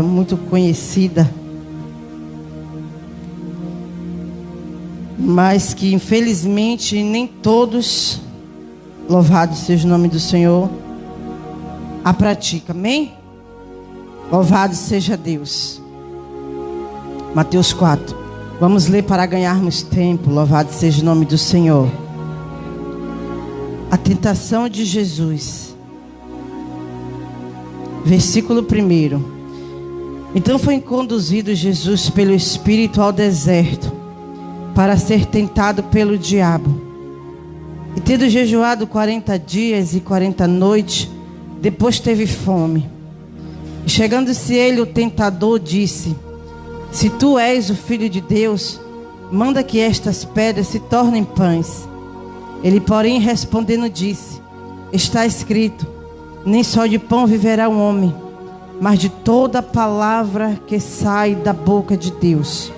muito conhecida, mas que infelizmente nem todos, louvado seja o nome do Senhor, a praticam. Amém? Louvado seja Deus. Mateus 4. Vamos ler para ganharmos tempo. Louvado seja o nome do Senhor. A tentação de Jesus. Versículo 1. Então foi conduzido Jesus pelo Espírito ao deserto, para ser tentado pelo diabo. E tendo jejuado 40 dias e 40 noites, depois teve fome. E chegando-se ele, o tentador disse: Se tu és o Filho de Deus, manda que estas pedras se tornem pães. Ele, porém, respondendo, disse: Está escrito, nem só de pão viverá o homem, mas de toda palavra que sai da boca de Deus.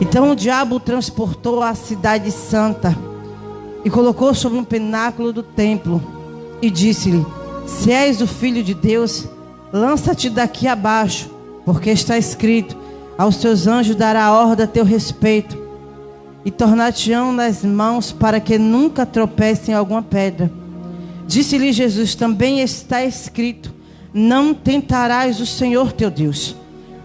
Então o diabo o transportou à cidade santa e colocou sobre um pináculo do templo e disse-lhe: Se és o Filho de Deus, lança-te daqui abaixo, porque está escrito: Aos teus anjos dará ordem a teu respeito, e tornar-te-ão nas mãos para que nunca tropecem em alguma pedra. Disse-lhe Jesus: Também está escrito: Não tentarás o Senhor teu Deus.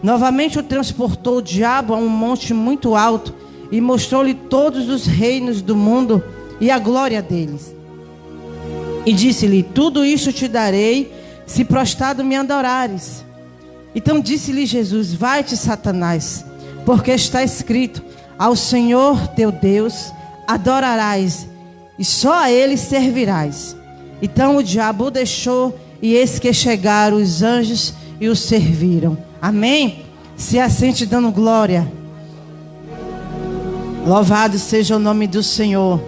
Novamente o transportou o diabo a um monte muito alto e mostrou-lhe todos os reinos do mundo e a glória deles. E disse-lhe: Tudo isso te darei, se prostrado me adorares. Então disse-lhe Jesus: Vai-te, Satanás, porque está escrito: Ao Senhor teu Deus adorarás, e só a ele servirás. Então o diabo o deixou, e eis que chegaram os anjos e o serviram. Amém? Se assente dando glória. Louvado seja o nome do Senhor.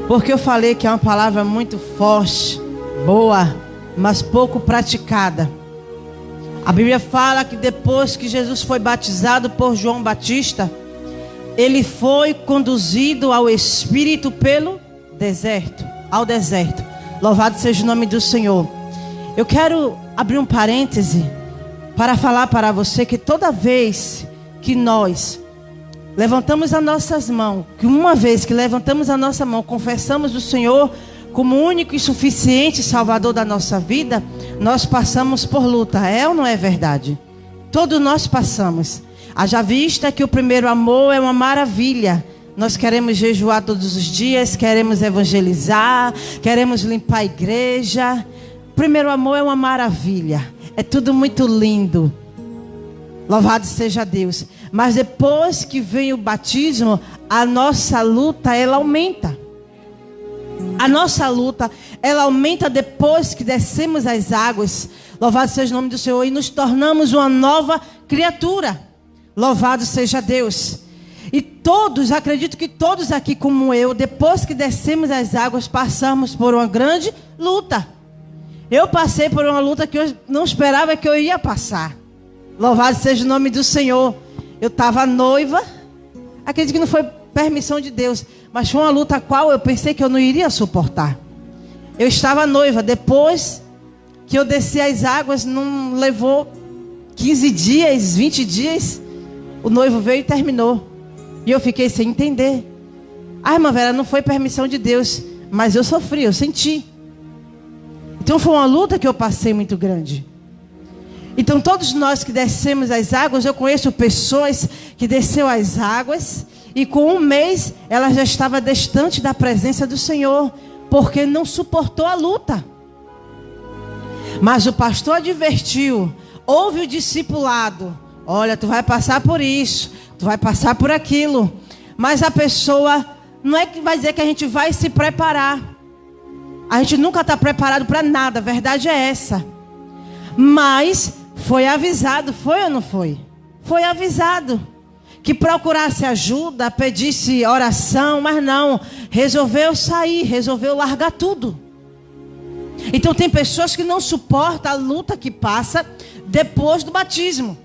Porque eu falei que é uma palavra muito forte, boa, mas pouco praticada. A Bíblia fala que depois que Jesus foi batizado por João Batista, ele foi conduzido ao Espírito pelo deserto, ao deserto. Louvado seja o nome do Senhor. Eu quero abrir um parêntese para falar para você que toda vez que nós levantamos as nossas mãos, que uma vez que levantamos a nossa mão, confessamos o Senhor como único e suficiente Salvador da nossa vida, nós passamos por luta. É ou não é verdade? Todos nós passamos. Haja vista que o primeiro amor é uma maravilha. Nós queremos jejuar todos os dias, queremos evangelizar, queremos limpar a igreja. O primeiro amor é uma maravilha. É tudo muito lindo. Louvado seja Deus. Mas depois que vem o batismo, a nossa luta, ela aumenta. A nossa luta, ela aumenta depois que descemos as águas. Louvado seja o nome do Senhor. E nos tornamos uma nova criatura. Louvado seja Deus. E todos, acredito que todos aqui como eu, depois que descemos as águas, passamos por uma grande luta. Eu passei por uma luta que eu não esperava que eu ia passar. Louvado seja o nome do Senhor. Eu estava noiva. Acredito que não foi permissão de Deus, mas foi uma luta a qual eu pensei que eu não iria suportar. Eu estava noiva. Depois que eu desci as águas, não levou 15 dias, 20 dias, o noivo veio e terminou. E eu fiquei sem entender. Ah, irmã Vera, não foi permissão de Deus, mas eu sofri, eu senti. Então foi uma luta que eu passei muito grande. Então todos nós que descemos as águas, eu conheço pessoas que desceu as águas e com um mês ela já estava distante da presença do Senhor, porque não suportou a luta. Mas o pastor advertiu, houve o discipulado: olha, tu vai passar por isso, tu vai passar por aquilo. Mas a pessoa não é que vai dizer que a gente vai se preparar. A gente nunca está preparado para nada, a verdade é essa. Mas foi avisado, foi ou não foi? Foi avisado que procurasse ajuda, pedisse oração, mas não, resolveu sair, resolveu largar tudo. Então tem pessoas que não suportam a luta que passa depois do batismo.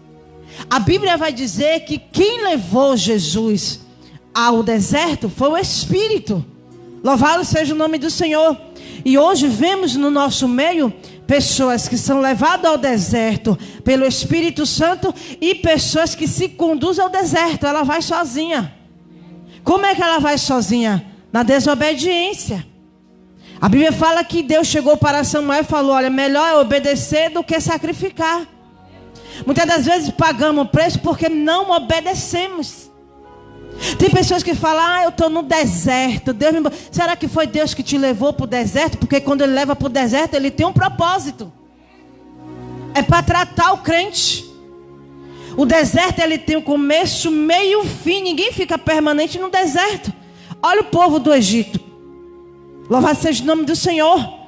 A Bíblia vai dizer que quem levou Jesus ao deserto foi o Espírito. Louvado seja o nome do Senhor. E hoje vemos no nosso meio pessoas que são levadas ao deserto pelo Espírito Santo e pessoas que se conduzem ao deserto. Ela vai sozinha. Como é que ela vai sozinha? Na desobediência. A Bíblia fala que Deus chegou para Samuel e falou: olha, melhor é obedecer do que sacrificar. Muitas das vezes pagamos preço porque não obedecemos. Tem pessoas que falam: eu estou no deserto. Será que foi Deus que te levou para o deserto? Porque quando Ele leva para o deserto, Ele tem um propósito. É para tratar o crente. O deserto, ele tem um começo, meio e fim. Ninguém fica permanente no deserto. Olha o povo do Egito. Louvado seja o nome do Senhor.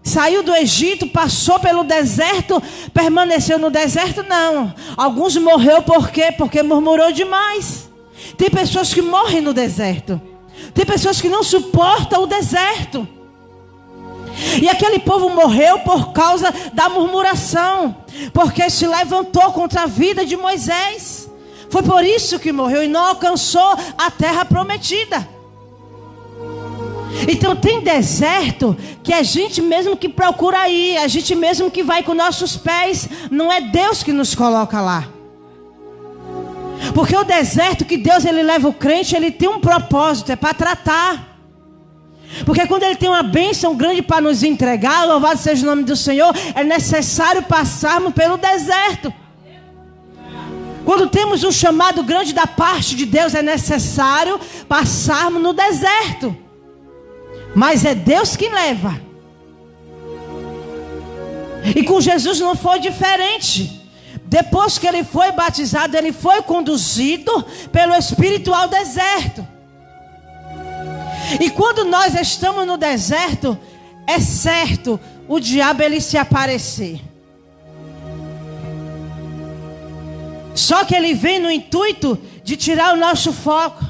Saiu do Egito, passou pelo deserto, permaneceu no deserto? Não. Alguns morreu por quê? Porque murmurou demais. Tem pessoas que morrem no deserto. Tem pessoas que não suportam o deserto. E aquele povo morreu por causa da murmuração, porque se levantou contra a vida de Moisés. Foi por isso que morreu e não alcançou a terra prometida. Então tem deserto que é a gente mesmo que procura ir, a gente mesmo que vai com nossos pés. Não é Deus que nos coloca lá. Porque o deserto que Deus ele leva o crente, ele tem um propósito, é para tratar. Porque quando Ele tem uma bênção grande para nos entregar, louvado seja o nome do Senhor, é necessário passarmos pelo deserto. Quando temos um chamado grande da parte de Deus, é necessário passarmos no deserto. Mas é Deus que leva. E com Jesus não foi diferente. Depois que Ele foi batizado, Ele foi conduzido pelo Espírito ao deserto. E quando nós estamos no deserto, é certo o diabo ele se aparecer. Só que ele vem no intuito de tirar o nosso foco.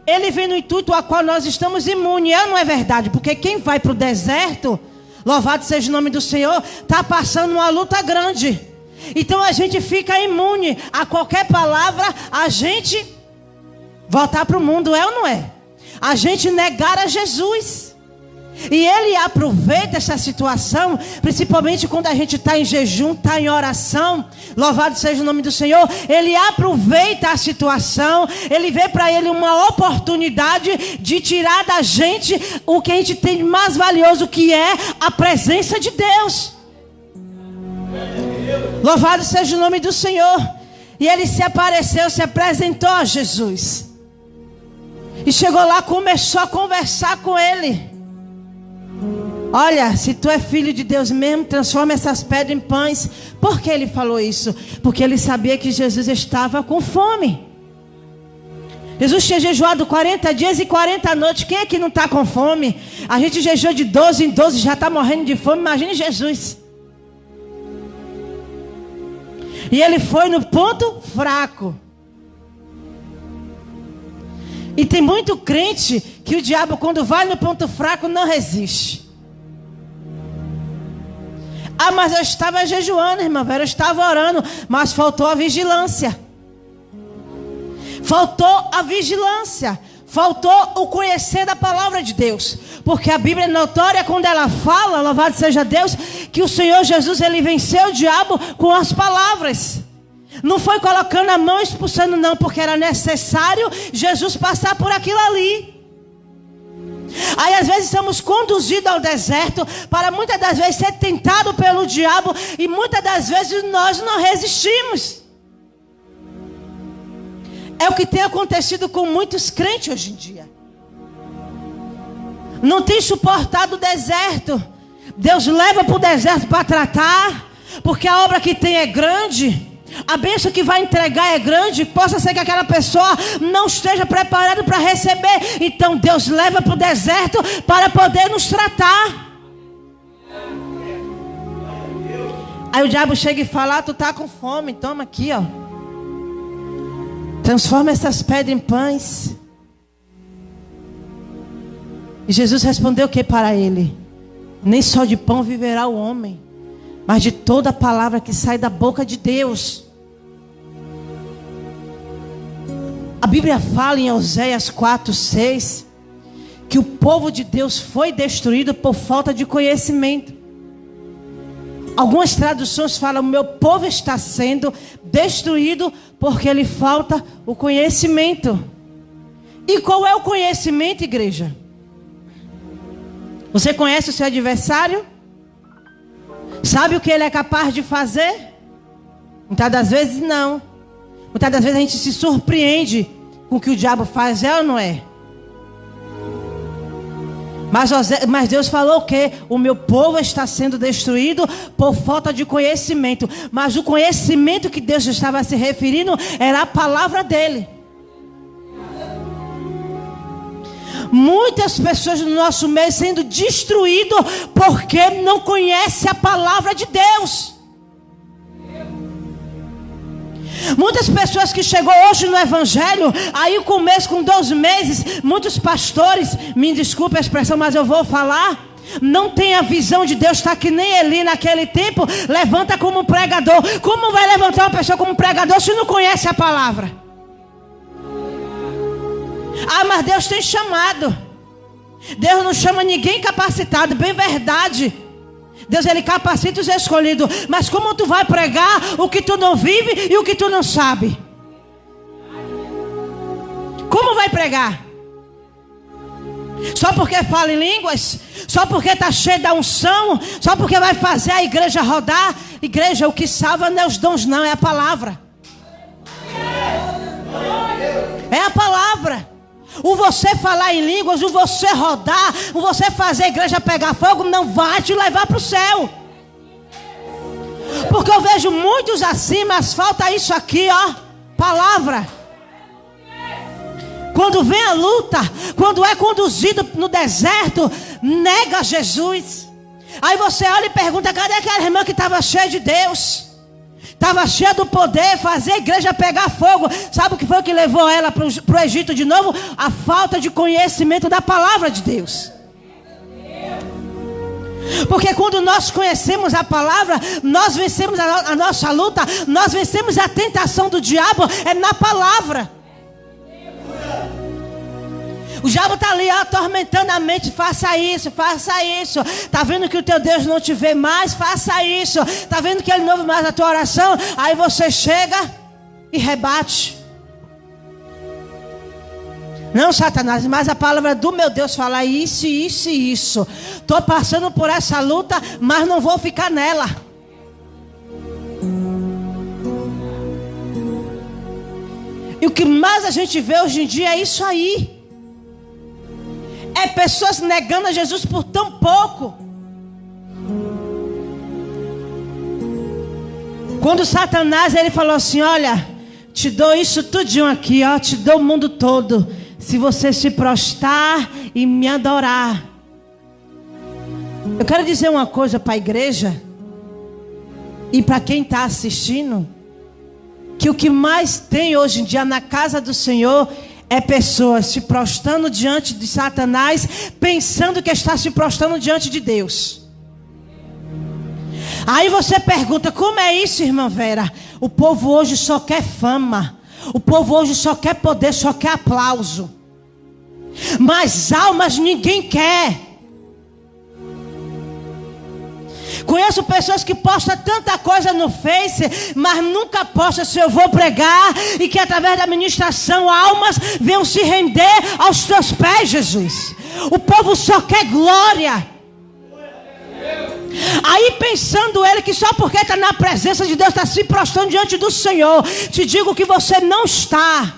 Ele vem no intuito ao qual nós estamos imunes. Não é verdade, porque quem vai para o deserto, louvado seja o nome do Senhor, está passando uma luta grande. Então a gente fica imune a qualquer palavra, a gente voltar para o mundo, é ou não é? A gente negar a Jesus. E Ele aproveita essa situação, principalmente quando a gente está em jejum, está em oração. Louvado seja o nome do Senhor. Ele aproveita a situação. Ele vê para Ele uma oportunidade de tirar da gente o que a gente tem de mais valioso, que é a presença de Deus. Louvado seja o nome do Senhor. E Ele se apareceu, se apresentou a Jesus. E chegou lá, começou a conversar com ele. Olha, se tu é filho de Deus mesmo, transforma essas pedras em pães. Por que ele falou isso? Porque ele sabia que Jesus estava com fome. Jesus tinha jejuado 40 dias e 40 noites. Quem é que não está com fome? A gente jejua de 12 em 12, já está morrendo de fome. Imagine Jesus. E ele foi no ponto fraco. E tem muito crente que o diabo, quando vai no ponto fraco, não resiste. Ah, mas eu estava jejuando, irmã Vera, eu estava orando, mas faltou a vigilância. Faltou a vigilância. Faltou o conhecer da palavra de Deus. Porque a Bíblia é notória quando ela fala, louvado seja Deus, que o Senhor Jesus, ele venceu o diabo com as palavras. Não foi colocando a mão e expulsando, não, porque era necessário Jesus passar por aquilo ali. Aí às vezes somos conduzidos ao deserto para muitas das vezes ser tentado pelo diabo, e muitas das vezes nós não resistimos. É o que tem acontecido com muitos crentes hoje em dia. Não tem suportado o deserto. Deus leva para o deserto para tratar, porque a obra que tem é grande. A bênção que vai entregar é grande. Possa ser que aquela pessoa não esteja preparada para receber. Então Deus leva para o deserto para poder nos tratar. Aí o diabo chega e fala: ah, tu está com fome, toma aqui, ó. Transforma essas pedras em pães. E Jesus respondeu o que para ele? Nem só de pão viverá o homem, mas de toda palavra que sai da boca de Deus. A Bíblia fala em Oséias 4:6 que o povo de Deus foi destruído por falta de conhecimento. Algumas traduções falam: o meu povo está sendo destruído porque lhe falta o conhecimento. E qual é o conhecimento, igreja? Você conhece o seu adversário? Sabe o que ele é capaz de fazer? Muitas das vezes não. Muitas das vezes a gente se surpreende com o que o diabo faz, é ou não é? Mas Deus falou o quê? O meu povo está sendo destruído por falta de conhecimento. Mas o conhecimento que Deus estava se referindo era a palavra dele. Muitas pessoas no nosso meio sendo destruídas porque não conhecem a palavra de Deus. Muitas pessoas que chegou hoje no evangelho, aí o começo com 12 meses, muitos pastores, me desculpe a expressão, mas eu vou falar, não tem a visão de Deus, está que nem Eli naquele tempo, levanta como um pregador. Como vai levantar uma pessoa como um pregador se não conhece a palavra? Ah, mas Deus tem chamado. Deus não chama ninguém capacitado, bem verdade. Deus, ele capacita os escolhidos. Mas como tu vai pregar o que tu não vive e o que tu não sabe? Como vai pregar? Só porque fala em línguas? Só porque está cheio da unção? Só porque vai fazer a igreja rodar? Igreja, o que salva não é os dons, não, é a palavra. É a palavra. O você falar em línguas, o você rodar, o você fazer a igreja pegar fogo, não vai te levar para o céu. Porque eu vejo muitos assim, mas falta isso aqui, ó, palavra. Quando vem a luta, quando é conduzido no deserto, nega Jesus. Aí você olha e pergunta: cadê aquela irmã que estava cheia de Deus? Estava cheia do poder, fazer a igreja pegar fogo. Sabe o que foi que levou ela para o Egito de novo? A falta de conhecimento da palavra de Deus. Porque quando nós conhecemos a palavra, nós vencemos a nossa luta, nós vencemos a tentação do diabo, é na palavra. O diabo está ali atormentando a mente: faça isso, faça isso. Está vendo que o teu Deus não te vê mais? Faça isso. Está vendo que ele não ouve mais a tua oração? Aí você chega e rebate. Não, Satanás, mas a palavra do meu Deus fala isso, isso e isso. Estou passando por essa luta, mas não vou ficar nela. E o que mais a gente vê hoje em dia é isso aí. É pessoas negando a Jesus por tão pouco. Quando Satanás, ele falou assim: olha, te dou isso tudinho aqui, ó, te dou o mundo todo, se você se prostrar e me adorar. Eu quero dizer uma coisa para a igreja e para quem está assistindo, que o que mais tem hoje em dia na casa do Senhor é pessoas se prostrando diante de Satanás, pensando que está se prostrando diante de Deus. Aí você pergunta: como é isso, irmã Vera? O povo hoje só quer fama. O povo hoje só quer poder, só quer aplauso. Mas almas ninguém quer. Conheço pessoas que postam tanta coisa no Face, mas nunca postam se eu vou pregar, e que através da ministração almas venham se render aos teus pés, Jesus. O povo só quer glória. Aí pensando ele que só porque está na presença de Deus, está se prostrando diante do Senhor. Te digo que você não está.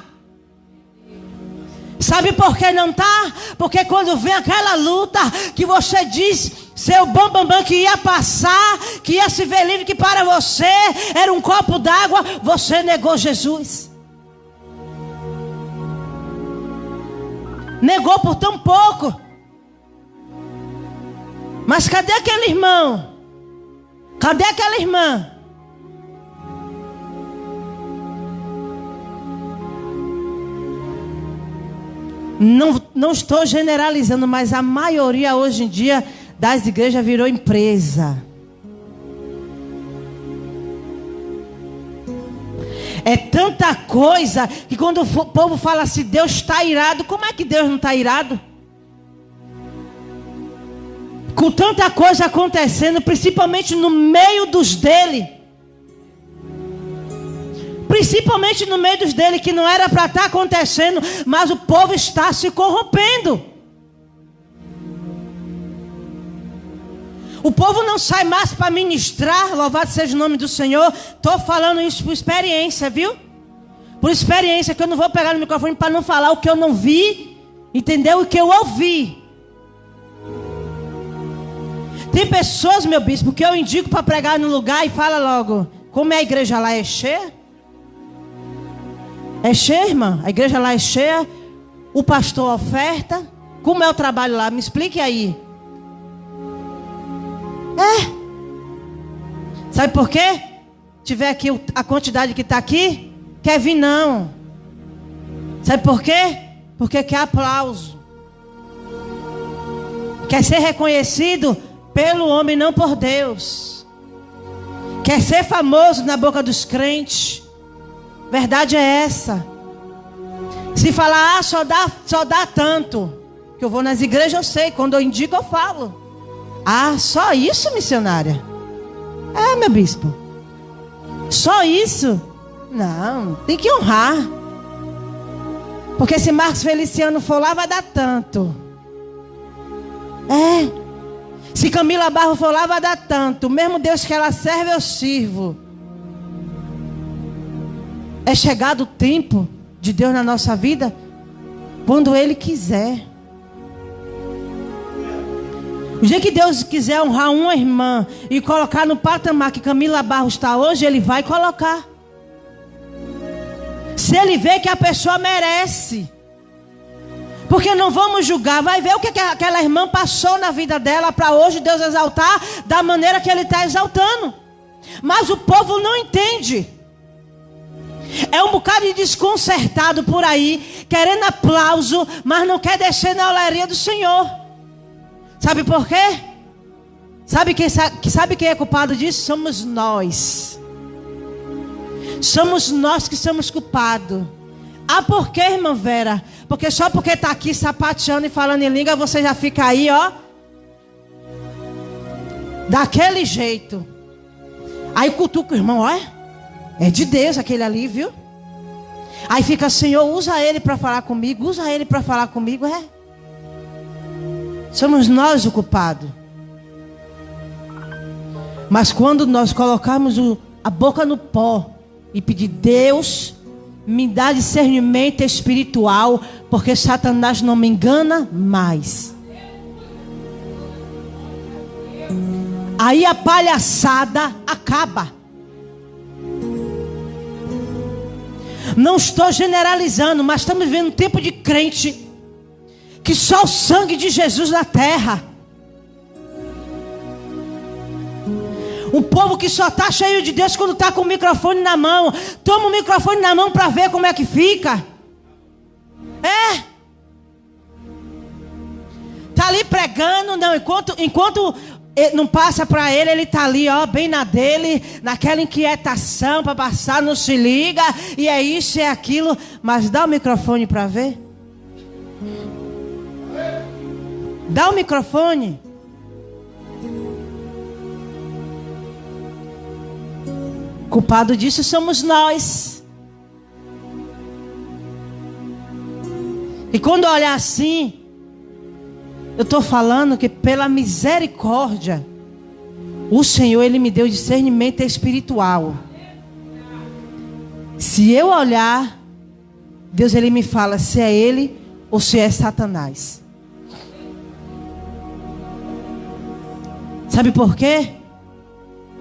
Sabe por que não está? Porque quando vem aquela luta que você diz, seu bambambam, que ia passar, que ia se ver livre, que para você era um copo d'água, você negou Jesus. Negou por tão pouco. Mas cadê aquele irmão? Cadê aquela irmã? Não estou generalizando, mas a maioria hoje em dia das igrejas virou empresa. É tanta coisa que quando o povo fala assim, Deus está irado, como é que Deus não está irado? Com tanta coisa acontecendo, principalmente no meio dos dele. Principalmente no meio dos dele, que não era para estar acontecendo, mas o povo está se corrompendo. O povo não sai mais para ministrar, louvado seja o nome do Senhor. Estou falando isso por experiência, viu? Por experiência, que eu não vou pegar no microfone para não falar o que eu não vi, entendeu? O que eu ouvi. Tem pessoas, meu bispo, que eu indico para pregar no lugar e fala logo: como é a igreja lá, é cheia? É cheia, irmã? A igreja lá é cheia? O pastor oferta? Como é o trabalho lá? Me explique aí. Sabe por quê? Tiver aqui a quantidade que está aqui, quer vir não. Sabe por quê? Porque quer aplauso. Quer ser reconhecido pelo homem, não por Deus. Quer ser famoso na boca dos crentes. Verdade é essa. Se falar, só dá tanto. Que eu vou nas igrejas, eu sei. Quando eu indico, eu falo. Só isso, missionária? Meu bispo. Só isso? Não, tem que honrar. Porque se Marcos Feliciano for lá, vai dar tanto. Se Camila Barro for lá, vai dar tanto. O mesmo Deus que ela serve, eu sirvo. É chegado o tempo de Deus na nossa vida, quando Ele quiser. O dia que Deus quiser honrar uma irmã e colocar no patamar que Camila Barros está hoje, Ele vai colocar. Se Ele vê que a pessoa merece. Porque não vamos julgar. Vai ver o que aquela irmã passou na vida dela para hoje Deus exaltar da maneira que Ele está exaltando. Mas o povo não entende. É um bocado de desconcertado por aí, querendo aplauso, mas não quer descer na olaria do Senhor. Sabe por quê? Sabe quem é culpado disso? Somos nós. Somos nós que somos culpados. Por quê, irmã Vera? Porque só porque está aqui sapateando e falando em língua, você já fica aí, ó, daquele jeito. Aí cutuca o irmão, olha. É de Deus aquele ali, viu? Aí fica: Senhor, usa ele para falar comigo. Usa ele para falar comigo. Somos nós o culpado. Mas quando nós colocarmos a boca no pó e pedir: Deus, me dá discernimento espiritual, porque Satanás não me engana mais. Aí a palhaçada acaba. Não estou generalizando, mas estamos vivendo um tempo de crente que só o sangue de Jesus na terra. Um povo que só está cheio de Deus quando está com o microfone na mão. Toma o microfone na mão para ver como é que fica. Está ali pregando, não, enquanto não passa para ele, ele está ali, ó, bem na dele, naquela inquietação para passar, não se liga, e é isso, é aquilo. Mas dá o microfone para ver. Dá o microfone. Culpado disso somos nós. E quando olhar assim, eu estou falando que pela misericórdia, o Senhor, Ele me deu discernimento espiritual. Se eu olhar, Deus, Ele me fala se é Ele ou se é Satanás. Sabe por quê?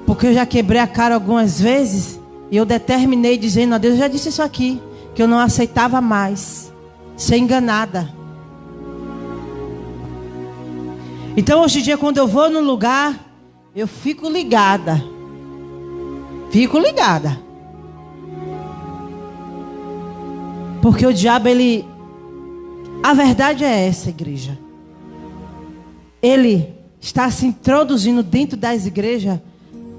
Porque eu já quebrei a cara algumas vezes e eu determinei dizendo a Deus, eu já disse isso aqui, que eu não aceitava mais ser enganada. Então hoje em dia, quando eu vou no lugar, eu fico ligada. Fico ligada. Porque o diabo, ele... A verdade é essa, igreja. Ele está se introduzindo dentro das igrejas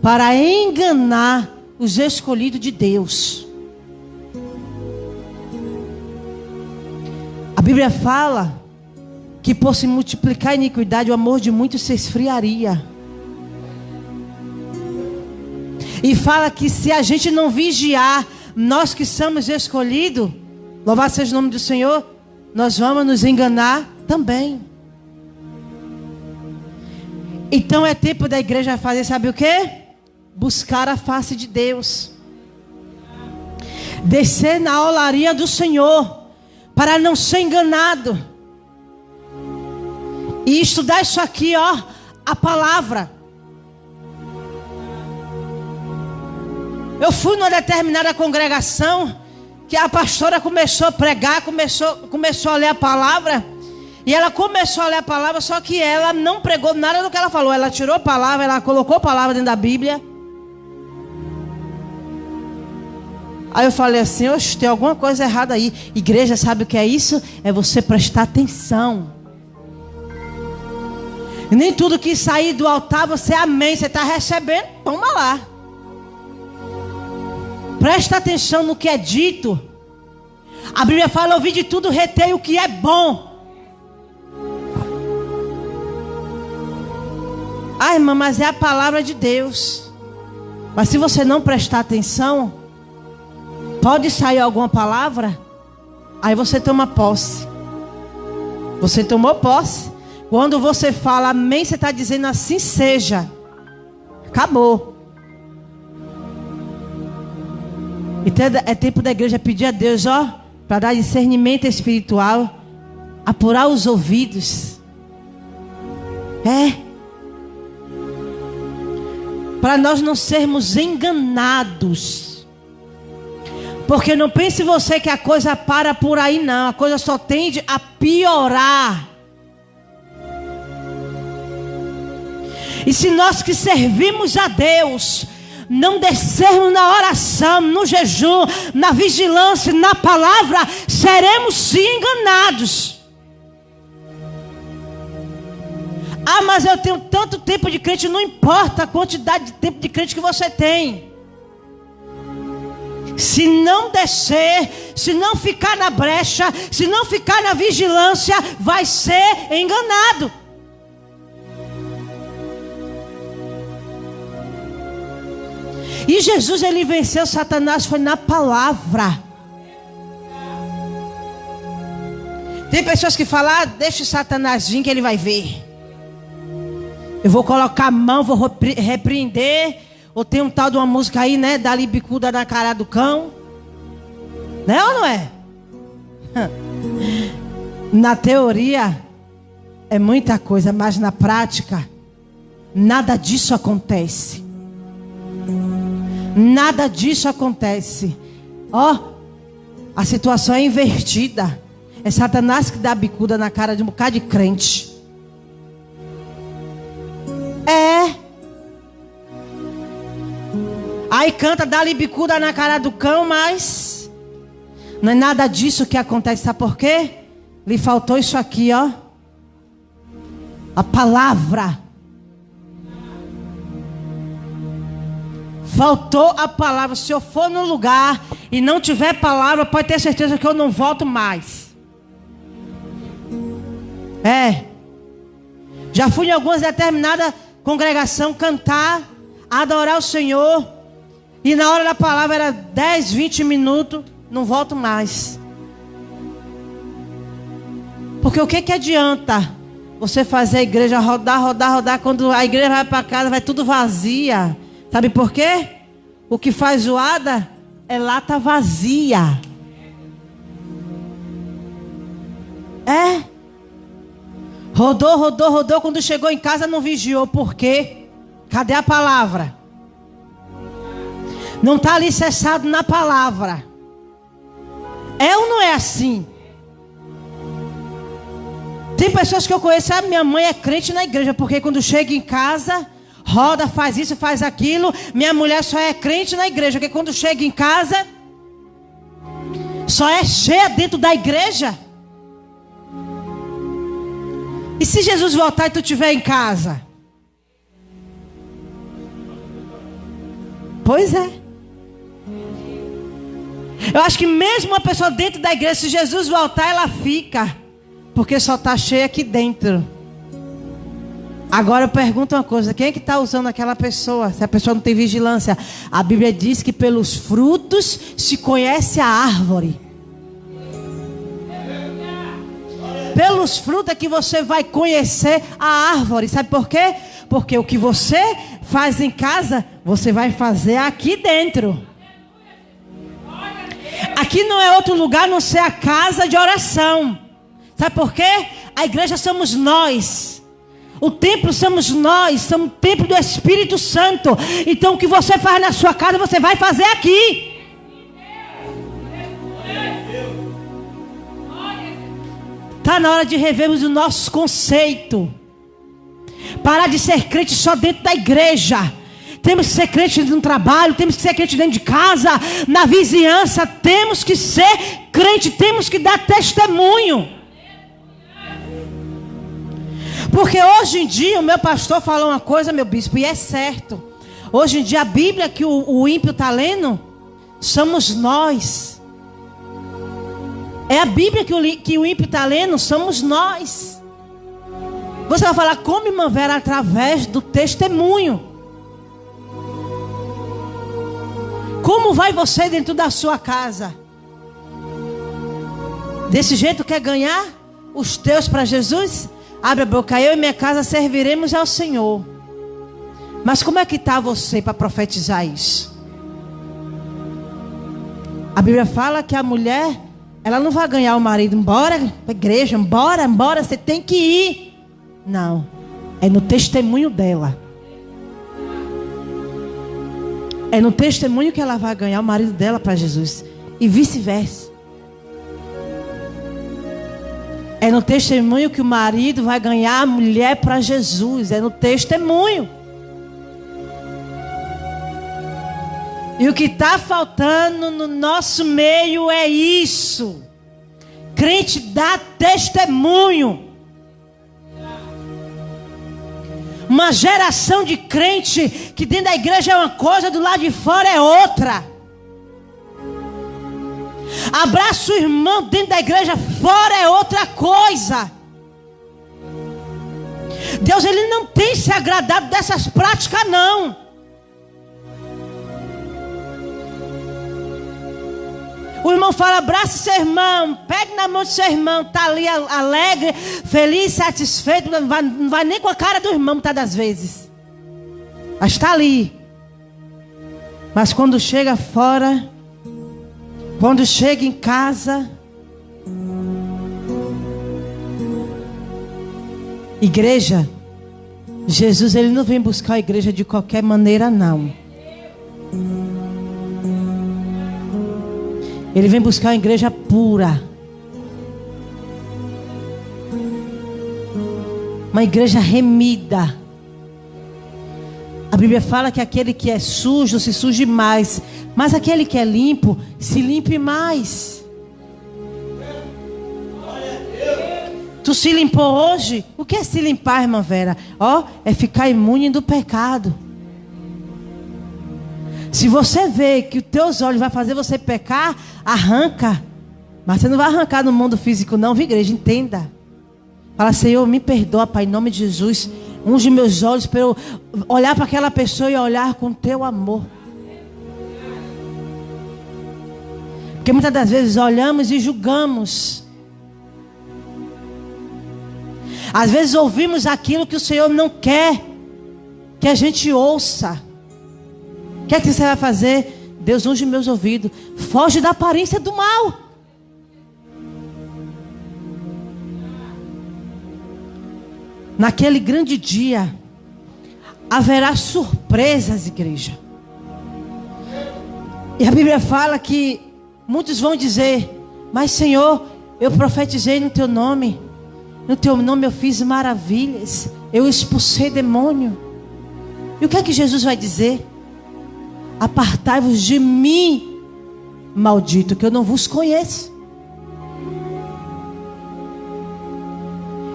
para enganar os escolhidos de Deus. A Bíblia fala que por se multiplicar a iniquidade, o amor de muitos se esfriaria. E fala que se a gente não vigiar, nós que somos escolhidos, louvado seja o nome do Senhor, nós vamos nos enganar também. Então é tempo da igreja fazer, sabe o quê? Buscar a face de Deus. Descer na olaria do Senhor, para não ser enganado. E estudar isso aqui, ó, a palavra. Eu fui numa determinada congregação que a pastora começou a pregar, começou a ler a palavra. E ela começou a ler a palavra, só que ela não pregou nada do que ela falou. Ela tirou a palavra, ela colocou a palavra dentro da Bíblia. Aí eu falei assim, oxe, tem alguma coisa errada aí. Igreja, sabe o que é isso? É você prestar atenção. E nem tudo que sair do altar você amém, você está recebendo, toma lá. Presta atenção no que é dito. A Bíblia fala, ouvi de tudo, retei o que é bom. Ah, irmã, mas é a palavra de Deus. Mas se você não prestar atenção, pode sair alguma palavra, aí você toma posse. Você tomou posse. Quando você fala amém, você está dizendo assim seja. Acabou. Então é tempo da igreja pedir a Deus, ó, para dar discernimento espiritual, apurar os ouvidos. Para nós não sermos enganados. Porque não pense você que a coisa para por aí, não. A coisa só tende a piorar. E se nós que servimos a Deus não descermos na oração, no jejum, na vigilância, na palavra, seremos sim enganados. Ah, mas eu tenho tanto tempo de crente. Não importa a quantidade de tempo de crente que você tem. Se não descer, se não ficar na brecha, se não ficar na vigilância, vai ser enganado. E Jesus, ele venceu Satanás, foi na palavra. Tem pessoas que falam, deixa o Satanás vir que ele vai ver. Eu vou colocar a mão, vou repreender. Ou tem um tal de uma música aí, né? Dá-lhe bicuda na cara do cão. Né ou não é? Na teoria é muita coisa, mas na prática nada disso acontece. Nada disso acontece. Ó, a situação é invertida. É Satanás que dá bicuda na cara de um bocado de crente. Aí canta, dá-lhe bicuda na cara do cão, mas não é nada disso que acontece. Sabe por quê? Lhe faltou isso aqui, ó. A palavra. Faltou a palavra. Se eu for no lugar e não tiver palavra, pode ter certeza que eu não volto mais. Já fui em algumas determinadas congregações cantar, adorar o Senhor. E na hora da palavra era 10, 20 minutos. Não volto mais. Porque o que adianta você fazer a igreja rodar. Quando a igreja vai para casa, vai tudo vazia. Sabe por quê? O que faz zoada é lata vazia. Rodou. Quando chegou em casa não vigiou. Por quê? Cadê a palavra? Não está alicerçado na palavra. É ou não é assim? Tem pessoas que eu conheço, minha mãe é crente na igreja, porque quando chega em casa, roda, faz isso, faz aquilo. Minha mulher só é crente na igreja, porque quando chega em casa, só é cheia dentro da igreja. E se Jesus voltar e tu estiver em casa? Pois é. Eu acho que mesmo uma pessoa dentro da igreja, se Jesus voltar, ela fica. Porque só está cheio aqui dentro. Agora eu pergunto uma coisa: quem é que está usando aquela pessoa? Se a pessoa não tem vigilância. A Bíblia diz que pelos frutos se conhece a árvore. Pelos frutos é que você vai conhecer a árvore. Sabe por quê? Porque o que você faz em casa, você vai fazer aqui dentro. Aqui não é outro lugar a não ser a casa de oração. Sabe por quê? A igreja somos nós. O templo somos nós. Somos o templo do Espírito Santo. Então o que você faz na sua casa, você vai fazer aqui. Está na hora de revermos o nosso conceito. Parar de ser crente só dentro da igreja. Temos que ser crente no trabalho, temos que ser crente dentro de casa, na vizinhança. Temos que ser crente, temos que dar testemunho. Porque hoje em dia, o meu pastor falou uma coisa, meu bispo, e é certo. Hoje em dia, a Bíblia que o ímpio está lendo, somos nós. É a Bíblia que o ímpio está lendo, somos nós. Você vai falar como, irmã Vera? Através do testemunho. Como vai você dentro da sua casa? Desse jeito quer ganhar os teus para Jesus? Abre a boca: eu e minha casa serviremos ao Senhor. Mas como é que está você para profetizar isso? A Bíblia fala que a mulher, ela não vai ganhar o marido. Embora para a igreja, embora, você tem que ir. Não, é no testemunho dela. É no testemunho que ela vai ganhar o marido dela para Jesus. E vice-versa. É no testemunho que o marido vai ganhar a mulher para Jesus. É no testemunho. E o que está faltando no nosso meio é isso. Crente dá testemunho. Uma geração de crente que dentro da igreja é uma coisa, do lado de fora é outra. Abraça o irmão dentro da igreja, fora é outra coisa. Deus, ele não tem se agradado dessas práticas, não. O irmão fala: abraça seu irmão, pegue na mão do seu irmão. Está ali alegre, feliz, satisfeito. Não vai nem com a cara do irmão, muitas das vezes. Mas está ali. Mas quando chega fora, quando chega em casa, igreja, Jesus, ele não vem buscar a igreja de qualquer maneira, não. Ele vem buscar a igreja pura. Uma igreja remida. A Bíblia fala que aquele que é sujo se suje mais, mas aquele que é limpo se limpe mais. Tu se limpou hoje? O que é se limpar, irmã Vera? É ficar imune do pecado. Se você vê que os teus olhos vai fazer você pecar, arranca. Mas você não vai arrancar no mundo físico, não, viu, igreja? Entenda. Fala: Senhor, me perdoa, Pai, em nome de Jesus. Unge meus olhos para eu olhar para aquela pessoa e olhar com teu amor. Porque muitas das vezes olhamos e julgamos. Às vezes ouvimos aquilo que o Senhor não quer que a gente ouça. O que é que você vai fazer? Deus, unge meus ouvidos. Foge da aparência do mal. Naquele grande dia haverá surpresas, igreja. E a Bíblia fala que muitos vão dizer: mas Senhor, eu profetizei no teu nome. No teu nome eu fiz maravilhas. Eu expulsei demônio. E o que é que Jesus vai dizer? Apartai-vos de mim, maldito, que eu não vos conheço.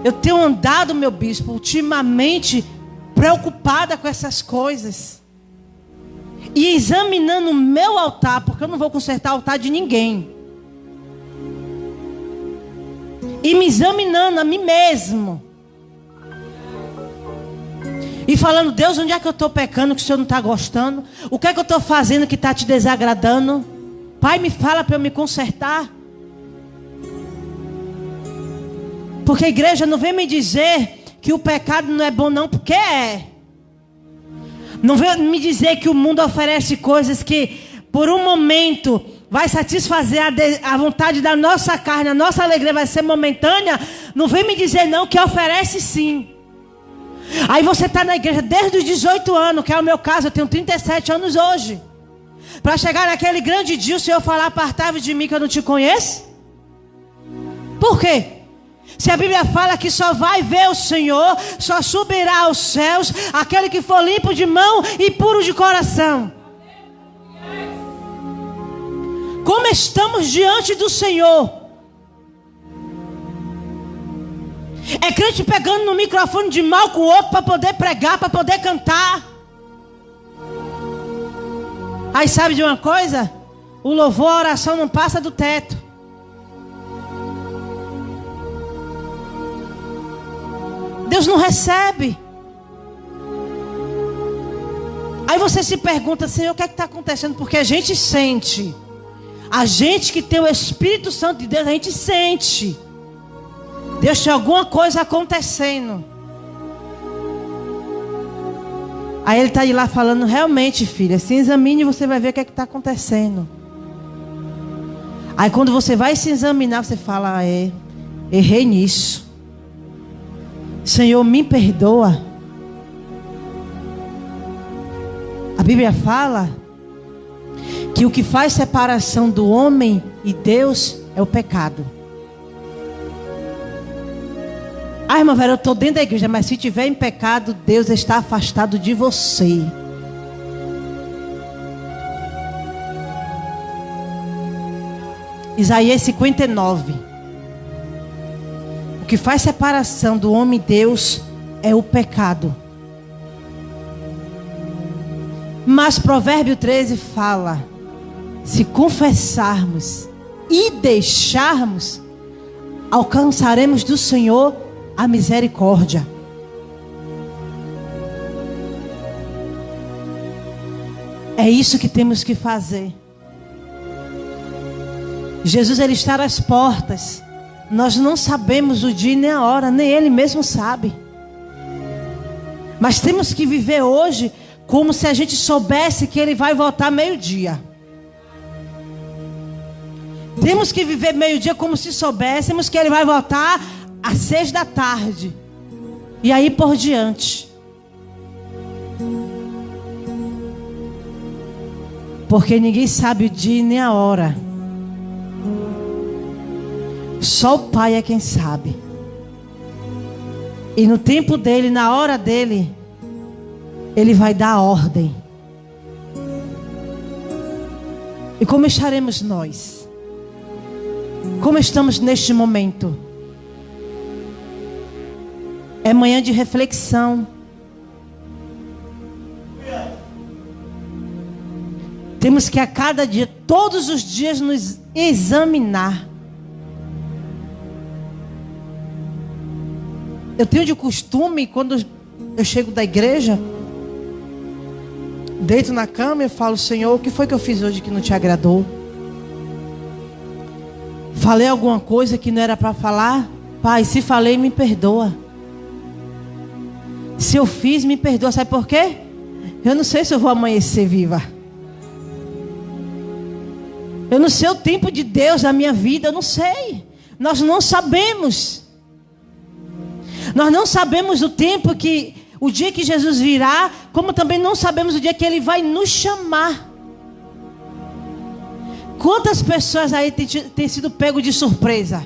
Eu tenho andado, meu bispo, ultimamente preocupada com essas coisas. E examinando o meu altar, porque eu não vou consertar o altar de ninguém. e me examinando a mim mesmo. E falando: Deus, onde é que eu estou pecando que o Senhor não está gostando? O que é que eu estou fazendo que está te desagradando? Pai, me fala para eu me consertar. Porque a igreja não vem me dizer que o pecado não é bom não, porque é. Não vem me dizer que o mundo oferece coisas que por um momento vai satisfazer a vontade da nossa carne, a nossa alegria vai ser momentânea. Não vem me dizer não que oferece sim. Aí você está na igreja desde os 18 anos, que é o meu caso, eu tenho 37 anos hoje. Para chegar naquele grande dia o Senhor falar: apartai-vos de mim que eu não te conheço. Por quê? Se a Bíblia fala que só vai ver o Senhor, só subirá aos céus aquele que for limpo de mão e puro de coração. Como estamos diante do Senhor? É crente pegando no microfone de mal com o outro para poder pregar, para poder cantar. Aí sabe de uma coisa? O louvor, a oração não passa do teto. Deus não recebe. Aí você se pergunta: Senhor, o que é que está acontecendo? Porque a gente sente. A gente que tem o Espírito Santo de Deus, a gente sente. Deus tem alguma coisa acontecendo. Aí ele está de lá falando: realmente, filha, se examine e você vai ver o que é que está acontecendo. Aí quando você vai se examinar, você fala: errei nisso. Senhor, me perdoa. A Bíblia fala que o que faz separação do homem e Deus é o pecado. Ah, irmã Vera, eu estou dentro da igreja, mas se tiver em pecado, Deus está afastado de você. Isaías 59. O que faz separação do homem e Deus é o pecado. Mas Provérbio 13 fala: se confessarmos e deixarmos, alcançaremos do Senhor a misericórdia. É isso que temos que fazer. Jesus, ele está às portas. Nós não sabemos o dia nem a hora, nem ele mesmo sabe. Mas temos que viver hoje como se a gente soubesse que ele vai voltar meio-dia. Temos que viver meio-dia como se soubéssemos que ele vai voltar às 6 da tarde. E aí por diante. Porque ninguém sabe o dia nem a hora. Só o Pai é quem sabe. E no tempo dele, na hora dele, ele vai dar a ordem. E como estaremos nós? Como estamos neste momento? É manhã de reflexão. Temos que a cada dia, todos os dias, nos examinar. Eu tenho de costume, quando eu chego da igreja, deito na cama e falo: Senhor, o que foi que eu fiz hoje que não te agradou? Falei alguma coisa que não era para falar? Pai, se falei, me perdoa. Se eu fiz, me perdoa. Sabe por quê? Eu não sei se eu vou amanhecer viva. Eu não sei o tempo de Deus na minha vida. Eu não sei. Nós não sabemos. Nós não sabemos o tempo que, o dia que Jesus virá, como também não sabemos o dia que Ele vai nos chamar. Quantas pessoas aí têm sido pego de surpresa?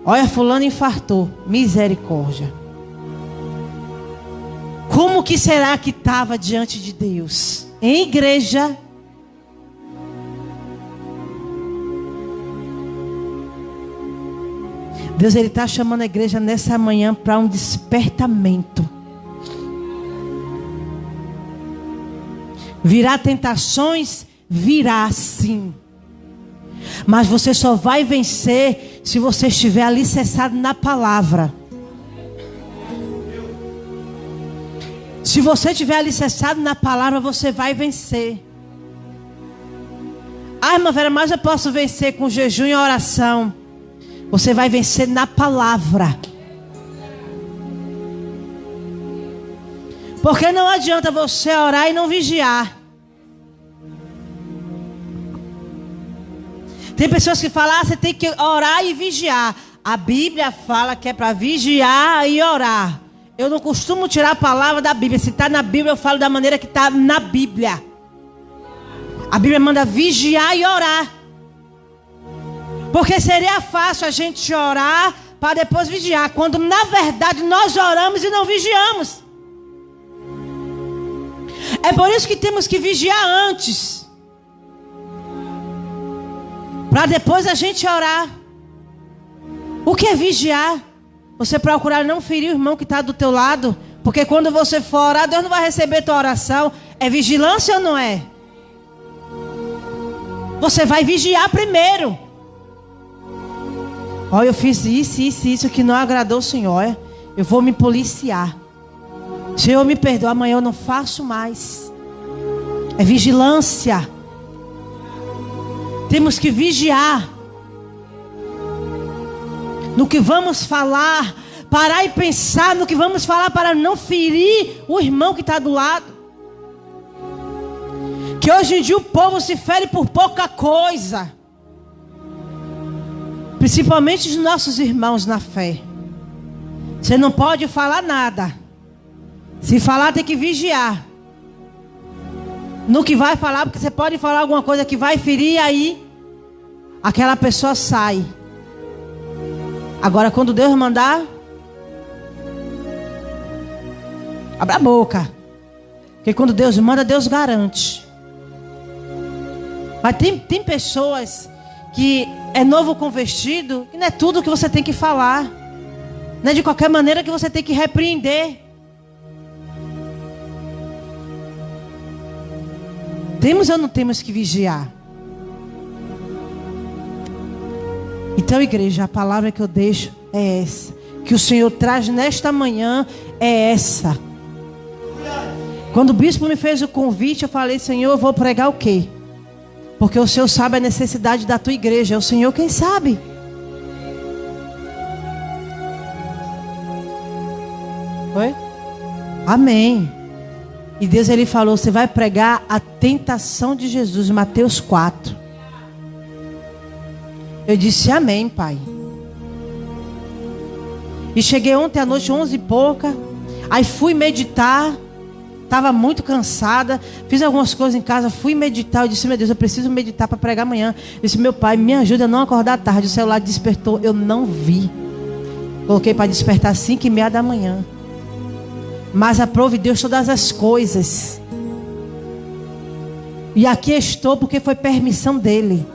Olha, fulano infartou. Misericórdia. Como que será que estava diante de Deus? Em igreja. Deus, Ele está chamando a igreja nessa manhã para um despertamento. Virá tentações? Virá sim. Mas você só vai vencer se você estiver alicerçado na palavra. Se você estiver alicerçado na palavra, você vai vencer. Ah, irmã Vera, mas eu posso vencer com jejum e oração. Você vai vencer na palavra. Porque não adianta você orar e não vigiar. Tem pessoas que falam, você tem que orar e vigiar. A Bíblia fala que é para vigiar e orar. Eu não costumo tirar a palavra da Bíblia. Se está na Bíblia, eu falo da maneira que está na Bíblia. A Bíblia manda vigiar e orar. Porque seria fácil a gente orar para depois vigiar, quando na verdade nós oramos e não vigiamos. É por isso que temos que vigiar antes, para depois a gente orar. O que é vigiar? Você procurar não ferir o irmão que está do teu lado, porque quando você for orar, Deus não vai receber tua oração. É vigilância ou não é? Você vai vigiar primeiro. Olha, eu fiz isso que não agradou o Senhor. Eu vou me policiar. Senhor, me perdoa, amanhã eu não faço mais. É vigilância. Temos que vigiar no que vamos falar, parar e pensar no que vamos falar para não ferir o irmão que está do lado. Que hoje em dia o povo se fere por pouca coisa, principalmente os nossos irmãos na fé. Você não pode falar nada. Se falar, tem que vigiar no que vai falar, porque você pode falar alguma coisa que vai ferir, aí aquela pessoa sai. Agora, quando Deus mandar, abra a boca, porque quando Deus manda, Deus garante. Mas tem pessoas que é novo convertido, e não é tudo que você tem que falar, não é de qualquer maneira que você tem que repreender. Temos ou não temos que vigiar? Então, igreja, a palavra que eu deixo é essa, que o Senhor traz nesta manhã é essa. Quando o bispo me fez o convite, eu falei: Senhor, eu vou pregar o quê? Porque o Senhor sabe a necessidade da tua igreja. É o Senhor quem sabe. Foi? Amém. E Deus, Ele falou: você vai pregar a tentação de Jesus, Mateus 4. Eu disse: amém, Pai. E cheguei ontem à noite, 11 e pouca. Aí fui meditar. Estava muito cansada. Fiz algumas coisas em casa, fui meditar. Eu disse: meu Deus, eu preciso meditar para pregar amanhã. Eu disse: meu Pai, me ajuda a não acordar tarde. O celular despertou, eu não vi. Coloquei para despertar 5:30 da manhã. Mas aprove Deus todas as coisas. E aqui estou porque foi permissão dele.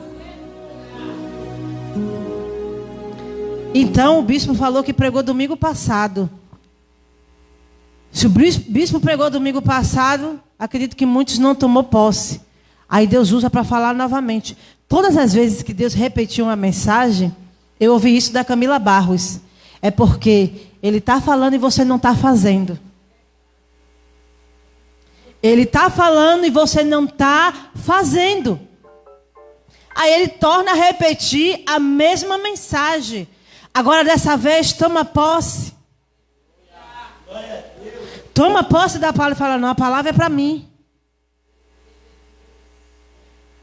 Então o bispo falou que pregou domingo passado. Se o bispo pregou domingo passado, acredito que muitos não tomou posse. Aí Deus usa para falar novamente. Todas as vezes que Deus repetiu uma mensagem, eu ouvi isso da Camila Barros. É porque Ele está falando e você não está fazendo. Ele está falando e você não está fazendo. Aí Ele torna a repetir a mesma mensagem. Agora dessa vez toma posse. Toma posse da palavra e fala: não, a palavra é para mim.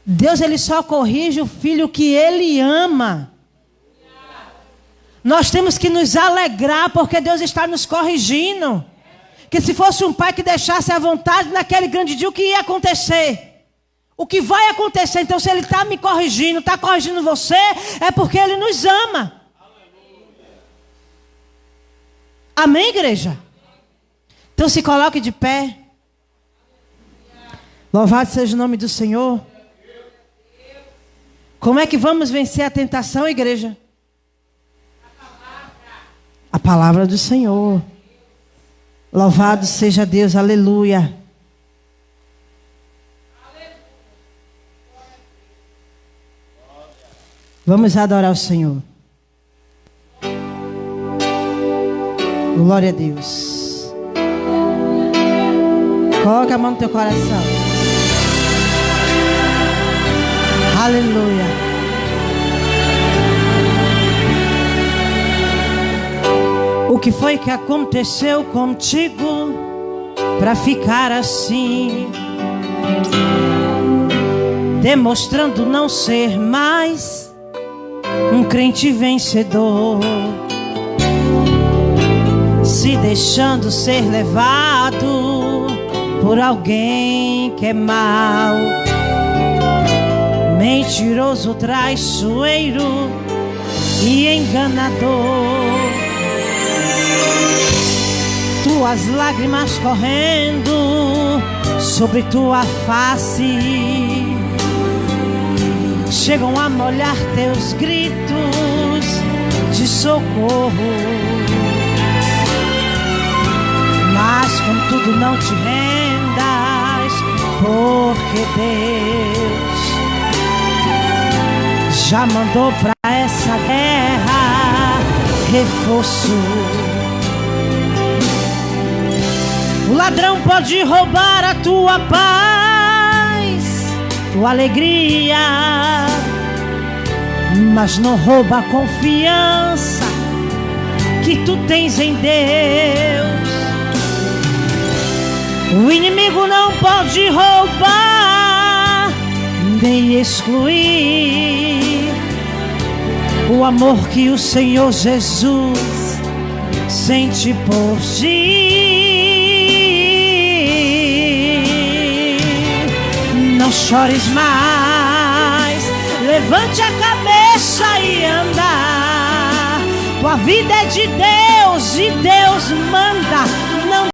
Deus, Ele só corrige o filho que Ele ama. Nós temos que nos alegrar porque Deus está nos corrigindo. Que se fosse um pai que deixasse à vontade, naquele grande dia, o que ia acontecer? O que vai acontecer? Então, se Ele está me corrigindo, está corrigindo você, é porque Ele nos ama. Amém, igreja? Então se coloque de pé. Louvado seja o nome do Senhor. Como é que vamos vencer a tentação, igreja? A palavra do Senhor. Louvado seja Deus, aleluia. Vamos adorar o Senhor. Glória a Deus. Coloca a mão no teu coração. Aleluia. O que foi que aconteceu contigo pra ficar assim, demonstrando não ser mais um crente vencedor, se deixando ser levado por alguém que é mau, mentiroso, traiçoeiro e enganador. Tuas lágrimas correndo sobre tua face chegam a molhar teus gritos de socorro. Mas contudo não te rendas, porque Deus já mandou pra essa guerra reforço. O ladrão pode roubar a tua paz, tua alegria, mas não rouba a confiança que tu tens em Deus. O inimigo não pode roubar nem excluir o amor que o Senhor Jesus sente por ti. Não chores mais, levante a cabeça e anda. Tua vida é de Deus e Deus manda.